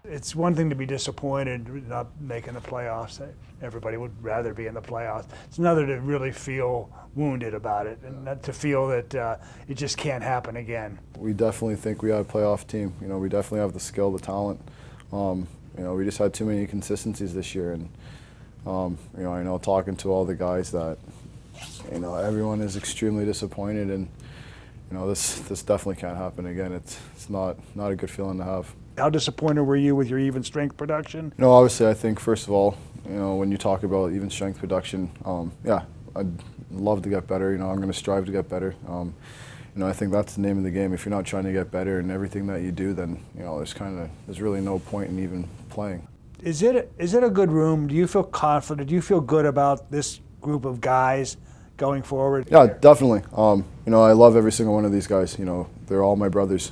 It's one thing to be disappointed not making the playoffs. Everybody would rather be in the playoffs. It's another to really feel wounded about it and not to feel that it just can't happen again. We definitely think we have a playoff team. We definitely have the skill, the talent. We just had too many inconsistencies this year, and I know talking to all the guys that everyone is extremely disappointed, and this definitely can't happen again. It's not a good feeling to have. How disappointed were you with your even strength production? Obviously, I think first of all, when you talk about even strength production, yeah, I'd love to get better. I'm going to strive to get better. I think that's the name of the game. If you're not trying to get better in everything that you do, then there's really no point in even playing. Is it a good room? Do you feel confident? Do you feel good about this group of guys going forward? Yeah, definitely. I love every single one of these guys. They're all my brothers.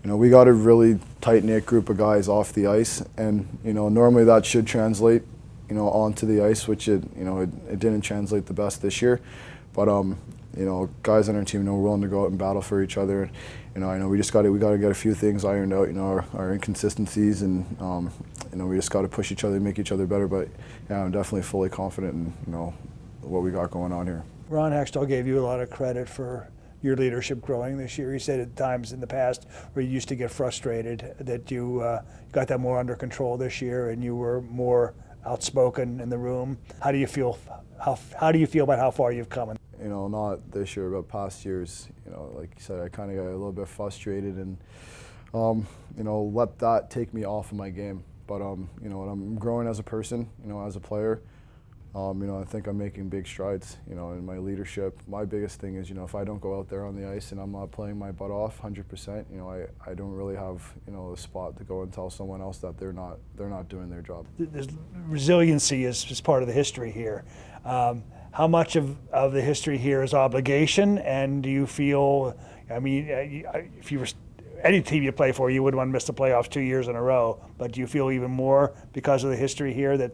We got a really tight-knit group of guys off the ice, and normally that should translate onto the ice, which it didn't translate the best this year. But guys on our team we're willing to go out and battle for each other. I know we got to get a few things ironed out. Our inconsistencies, and we just got to push each other, make each other better. But yeah, I'm definitely fully confident in what we got going on here. Ron Hextall gave you a lot of credit for your leadership growing this year. He said at times in the past where you used to get frustrated that you got that more under control this year and you were more outspoken in the room. How do you feel? How do you feel about how far you've come? Not this year, but past years. Like you said, I kind of got a little bit frustrated and let that take me off of my game. But I'm growing as a person. As a player. I think I'm making big strides, in my leadership. My biggest thing is, if I don't go out there on the ice and I'm not playing my butt off 100%, I don't really have, a spot to go and tell someone else that they're not doing their job. There's resiliency is part of the history here. How much of the history here is obligation, and do you feel, if you were any team you play for, you wouldn't want to miss the playoffs 2 years in a row, but do you feel even more because of the history here that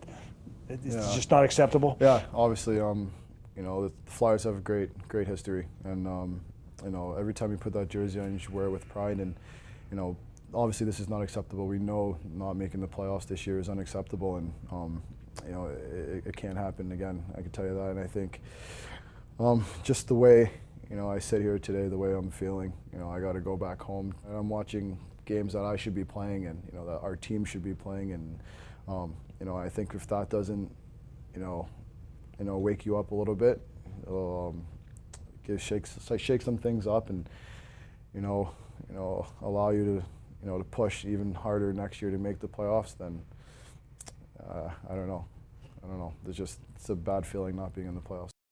it's just not acceptable? Yeah, obviously, the Flyers have a great history, and every time you put that jersey on, you should wear it with pride. And obviously, this is not acceptable. We know not making the playoffs this year is unacceptable, and it can't happen again. I can tell you that. And I think just the way I sit here today, the way I'm feeling, I got to go back home, and I'm watching games that I should be playing, and that our team should be playing, and I think if that doesn't, wake you up a little bit, shake some things up, and allow you to push even harder next year to make the playoffs, then I don't know. It's a bad feeling not being in the playoffs.